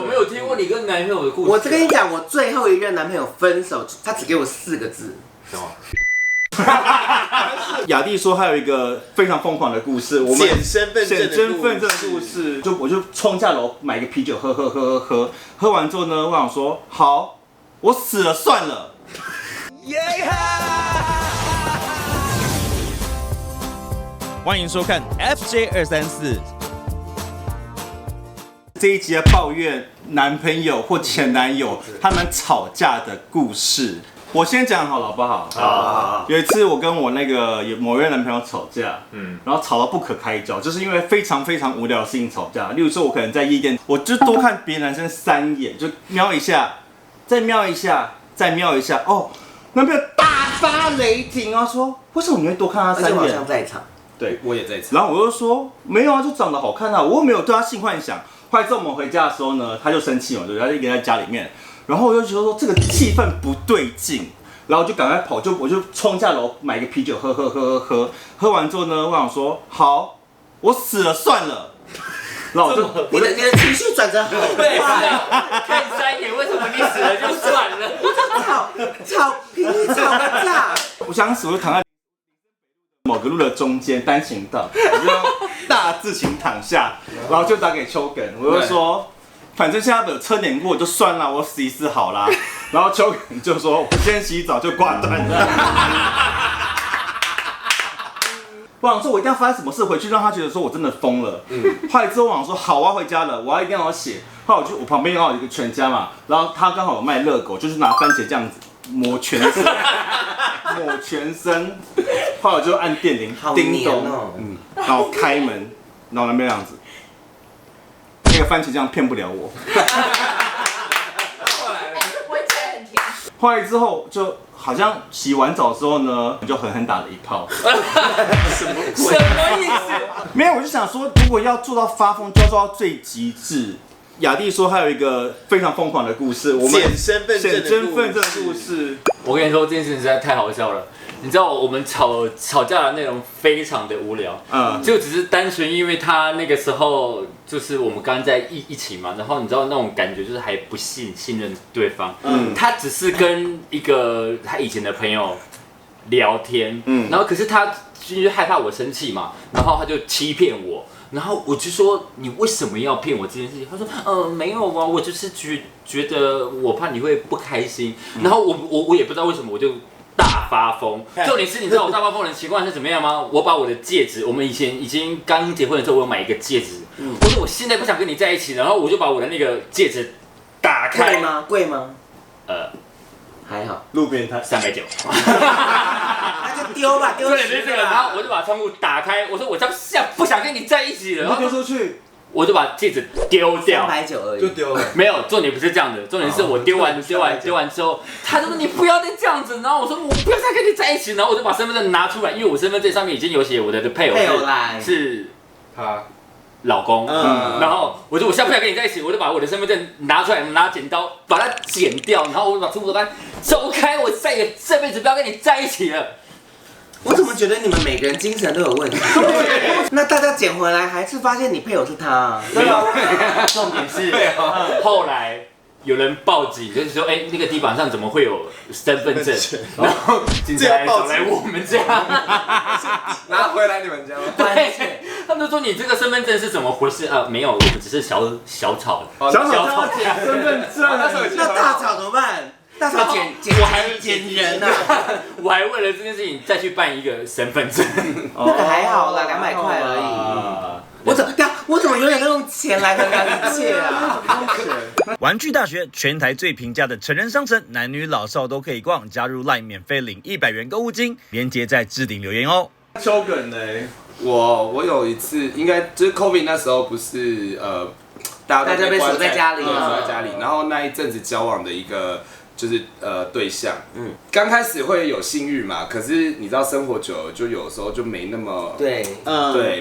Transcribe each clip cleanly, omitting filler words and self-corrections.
我沒有聽過你跟男朋友的故事。我跟你講，我最後一任男朋友分手，他只給我4個字。什麼？雅蒂說，還有一個非常瘋狂的故事，我们捡身份證的故事，我就衝下樓買一個啤酒喝完之後呢，我想說好，我死了算了。歡迎收看 FJ234。這一集要抱怨男朋友或前男友他們吵架的故事。我先講好了，好不好？好。有一次我跟我那個某一任男朋友吵架，然後吵到不可開交，就是因為非常非常無聊的事情吵架。例如說，我可能在夜店，我就多看別的男生3眼，就瞄一下，再瞄一下，再瞄一下，哦，男朋友大發雷霆啊，說為什麼你會多看他3眼？而且我好像在場，對，我也在場。然後我就說沒有啊，就長得好看啊，我又沒有對他性幻想。後來之後我們回家的時候呢，他就生氣嘛，对，他就一個人在家裡面。然後我就覺得說這個氣氛不對勁，然後我就趕快跑，我就衝下樓買一個啤酒喝完之後呢，我想說好，我死了算了。然後你的情緒轉折好快啊！看3眼，為什麼你死了就算了？吵架。我想死，我就躺在某個路的中間單行道，我就大字型躺下，然後就打給秋梗，我就說。反正現在有車碾過就算了，我死一死好啦。然後秋梗就說：“我先洗澡就掛斷了。”我想說，我一定要發生什麼事回去，讓他覺得說我真的瘋了。後來之後我想說，好，我要回家了，我一定要寫。後來我旁邊剛好有一個全家嘛，然後他剛好有賣熱狗，就是拿番茄這樣子抹全身，抹全身。後來我就按電鈴，叮咚，然後開門，然後那邊這樣子。那個番茄醬騙不了我。後來之後就好像洗完澡之後呢，就狠狠打了一炮。什麼意思？沒有，我就想說，如果要做到發瘋，就要做到最極致。雅蒂說，還有一個非常瘋狂的故事，我們撿身份證的故事。我跟你說，這件事情實在太好笑了。你知道我們吵架的內容非常的無聊，就只是单純因為他那個時候就是我們剛在一起嘛，然後你知道那種感覺就是還不信任對方，他只是跟一個他以前的朋友聊天，然後可是他就是害怕我生氣嘛，然後他就欺騙我，然後我就說你為什麼要騙我這件事情？他說沒有啊，我就是覺得我怕你會不開心，然後我也不知道為什麼我就。大發瘋，重點是你知道我大發瘋的情況是怎麼樣嗎？我把我的戒指，我們以前已經剛結婚的時候，我有買一個戒指，我說我現在不想跟你在一起，然後我就把我的那個戒指打開。貴嗎？還好，路邊攤390。那就丟吧，丢出去。然後我就把窗戶打開，我說我不想跟你在一起了，然後丢出去。我就把戒指丟掉，390而已，就丟了。沒有，重點不是這樣的，重點是我丟完之後，他就說你不要再這樣子，然後我說我不要再跟你在一起，然後我就把身份證拿出來，因為我身份證上面已經有寫我的配偶是他老公，然後我說我現在不想跟你在一起，我就把我的身份證拿出來，拿剪刀把它剪掉，然後我就把出口单走開，我再也這輩子不要跟你在一起了。我怎麼覺得你們每個人精神都有問題？那大家撿回來還是發現你配偶是他啊？沒有，重點是後來有人報警，就是說，那個地板上怎麼會有身份證？然後警察找來我們家，拿回來你們家嗎？對，他們就說你這個身份證是怎麼回事？沒有，我們只是小吵身份證，那大吵怎麼辦？大吵撿人啊！我還為了這件事情再去辦一個身份證，那個還好啦，200塊而已。我怎麼永遠都用錢來衡量一切啊？玩具大學全台最平價的成人商城，男女老少都可以逛，加入 LINE 免費領100元購物金，連結在置頂留言哦。秋梗呢？我有一次，應該就是 COVID 那時候不是大家被鎖在家里，然後那一陣子交往的一個。就是對象，剛開始會有性慾嘛，可是你知道生活久了，就有時候就沒那麼對，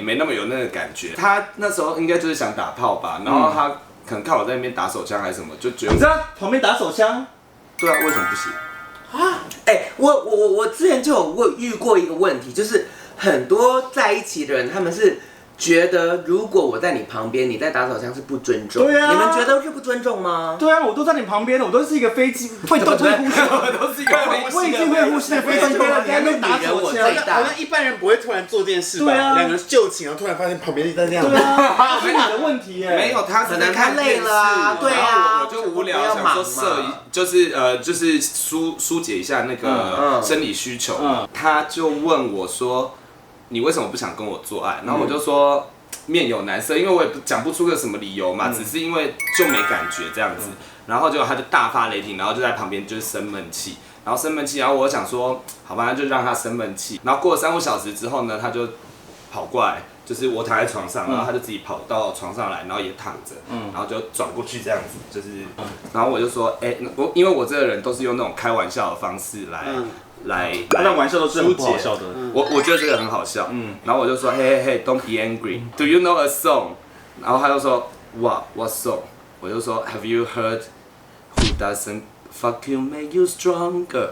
沒那麼有那個感覺。他那時候應該就是想打炮吧，然後他可能看我在那邊打手槍還是什麼，就覺得你知道旁邊打手槍？對啊，為什麼不行？啊，我之前就有遇過一個問題，就是很多在一起的人，他們是觉得如果我在你旁邊，你在打手槍是不尊重。對啊，你們覺得是不尊尊重嗎？對啊，我都在你旁邊的，我都是一個飛機會呼吸，我都是一个我已经會呼吸的飛機，你還沒打手槍，好像一般人不會突然做這件事吧？對啊，兩個人就寢，然後突然發現旁邊在這樣。對啊，是你的問題耶。沒有，他可能看累了啊，對啊，我就無聊想說就是疏解一下那個生理需求，他就問我說，你為什麼不想跟我做愛？然後我就說面有難色，因為我也講不出個什麼理由嘛，只是因為就沒感覺這樣子。然後結果他就大發雷霆，然後就在旁邊就是生悶氣，然後我想說，好吧，那就讓他生悶氣。然後過了3-5小時之後呢，他就跑過來，就是我躺在床上，然後他就自己跑到床上來，然後也躺着，然後就轉過去這樣子，就是，然後我就說，因為我這個人都是用那種開玩笑的方式來他的玩笑都是很不好笑的。我覺得這個很好笑，然後我就說嘿 don't be angry, do you know a song？ 然後他就說 what song？ 我就說 have you heard who doesn't fuck you make you stronger？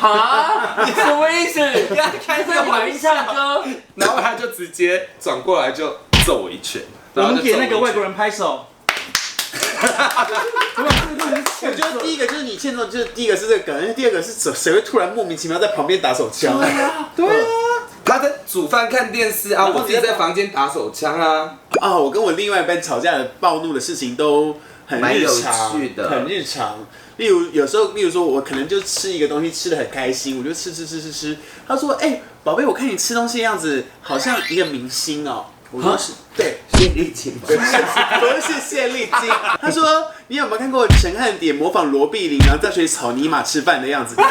哈？什麼意思？開這個玩笑歌？然後他就直接轉過來就揍我一拳。我們給那個外國人拍手。我覺得第一個就是你欠揍，就是第一個是這個梗，因為第二個是誰會突然莫名其妙在旁邊打手槍？對啊，他在煮飯看電視啊，我自己在房間打手槍啊。啊，我跟我另外一半吵架的暴怒的事情都很日常，很日常。例如說我可能就吃一個東西吃得很開心，我就吃。他說：“寶貝，我看你吃東西的樣子好像一個明星哦。”我說是，對，謝麗金，不是謝麗金。他說：“你有沒有看過陳漢典模仿羅碧玲，然後在水裡草泥馬吃飯的樣子？”你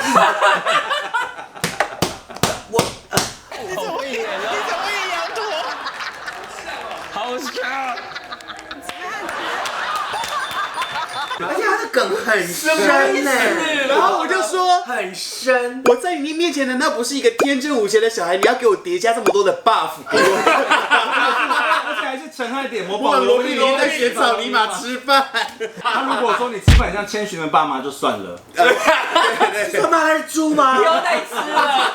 怎麼一搖頭？好笑。而且他的梗很深呢，然後我就說很深。我在你面前難道不是一個天真無邪的小孩？你要給我疊加這麼多的 buff 給我？而且還是陳漢典模仿羅碧玲在學草泥馬吃飯。他如果說你吃飯像千尋的爸媽就算了，他媽他是豬嗎？不要再吃了。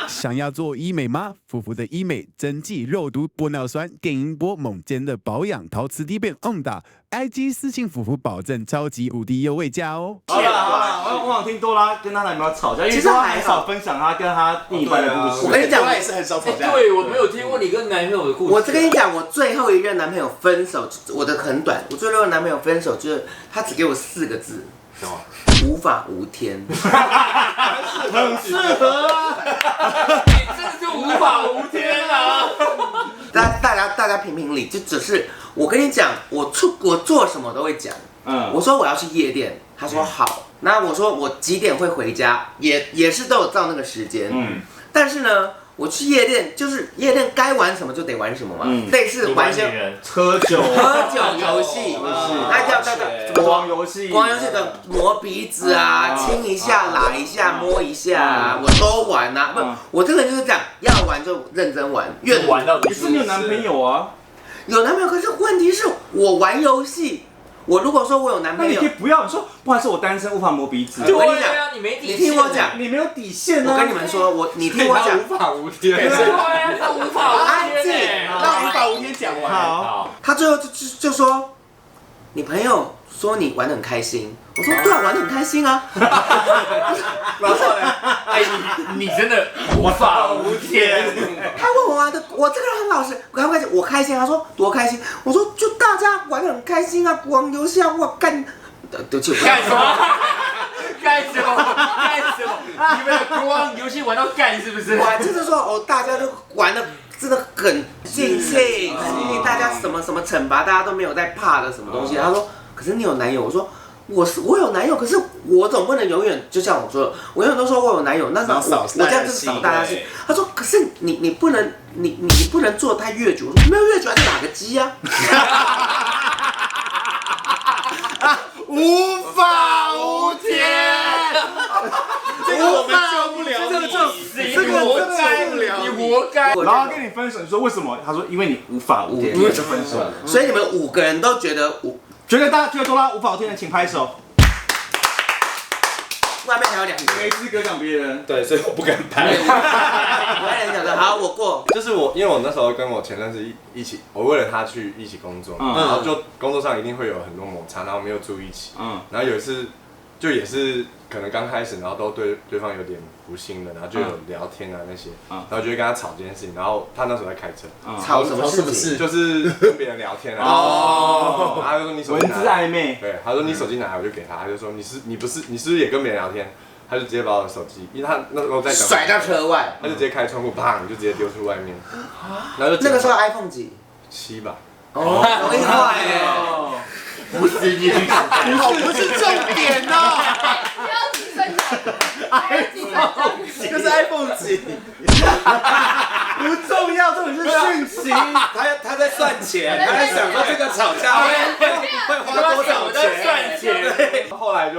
想要做醫美嗎？福福的醫美針劑、肉毒、玻尿酸、電音波、猛尖的保養、陶瓷滴變 on 打 ，IG 私信福福，保證超級無敵優惠價哦。好了，我想聽多拉跟她男朋友吵架，因為多拉很少分享她跟她另一半的故事。我跟你講，我也是很少吵架。對，我沒有聽過你跟男朋友的故事。我跟你講，我最後一任男朋友分手，我的很短。我最後一任男朋友分手就是他只給我4個字，什麼？無法無天。很適合啊！你真的就無法無天啊！大家評評理，就只是我跟你講，我做什麼都會講。我說我要去夜店，他說好。那我說我幾點會回家，也是都有照那個時間。但是呢，我去夜店就是夜店該玩什麼就得玩什麼嘛，類似玩些喝酒遊戲，那叫光遊戲的磨鼻子啊，親一下、拉一下、摸一下啊，我都玩啊。不，我這個人就是這樣，要玩就認真玩，越玩到你是沒有男朋友啊？有男朋友，可是問題是我玩遊戲。我如果說我有男朋友，那你可以不要，你說不好意思，我單身無法磨鼻子。我跟你講，你沒底線，你聽我講，你沒有底線啊！我跟你們說，你聽我講，無法無天，對啊，他無法無天，讓無法無天講完。好，他最後就說，你朋友說你玩得很開心，我說對啊，玩得很開心啊。然後呢？你真的無法無天。他問我玩的，我這個人很老實，我開心。他說多開心，我說就大家玩得很開心啊，玩遊戲啊，我幹，對不起，幹什麼？幹什麼？你們有光遊戲玩到幹是不是？我就是說大家都玩的真的很盡興，大家什麼懲罰，大家都沒有在怕的什麼東西。他說，可是你有男友，我說。我有男友，可是我總不能永遠就像我說的，我永遠都說我有男友，那我這樣就是掃大家心。他說，可是你不能你不能做太越矩。我說沒有越矩，還是打個雞啊。無法無天，這個我們救不了你，這個我救不了你，活該。然後跟你分手，你說為什麼？他說因為你無法無天，就分手。所以你們5個人都覺得覺得多拉無法無天的，請拍手。外面還有2個，沒資格講別人。對，所以我不敢拍。我還想說，好，我過。就是我，因為我那时候跟我前任是一起，我为了他去一起工作，然后就工作上一定会有很多摩擦，然后没有住一起。然后有一次就也是可能剛開始，然後都對對方有點不信的，然後就有聊天啊那些，然後就會跟他吵這件事情，然後他那時候在開車，吵什麼事情？就是跟別人聊天啊，然後他就說你手機拿來，文字曖昧，對，他說你手機拿來，我就給他，他就說你是不是也跟別人聊天？他就直接把我的手機，因為他那時候在甩到車外，他就直接開窗戶，砰就直接丟出外面，然後就那個時候 iPhone 幾7吧，哦，容易壞耶。不是你去不是重點哦。就是 iPhone 幾，不重要，重點是訊息。他在算錢，他在想說這個吵架會花多少錢。後來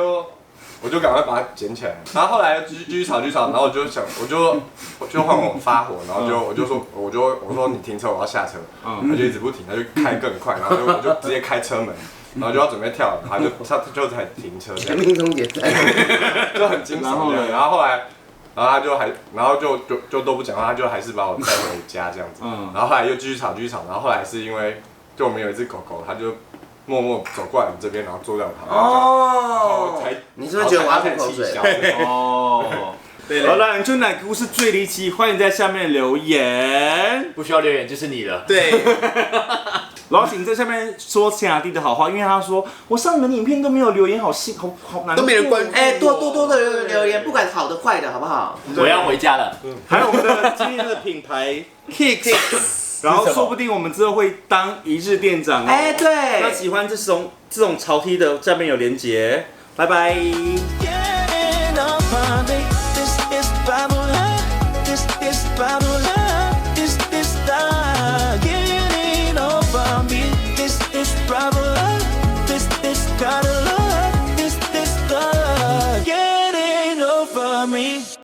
我就趕快把它撿起來，然後後來繼續吵，然後我就換我發火，然後我說你停車，我要下車，他就一直不停，他就開更快，然後我就直接開車門。然後就要準備跳了，他就才停車，全民終結站，就很驚悚的。然後後來，然後就都不講話，他就還是把我帶回家這樣子。然後後來又繼續吵，然後後來是因為就我們有一隻狗狗，它就默默走過來我們這邊，然後坐在我旁邊。哦，你是不是覺得我要吐口水？哦。好了，你就哪個故事最離奇？歡迎在下面留言。不需要留言，就是你了。對。然後請在下面說錢阿弟的好話，因為他說我上你們影片都沒有留言，好難過，都沒人關注。哎，多的留言，不管好的壞的，好不好？我要回家了。還有我們的今天的品牌 Kicks， 然後說不定我們之後會當一日店長。哎，對。那喜歡這種潮 T 的，下面有連結。拜拜。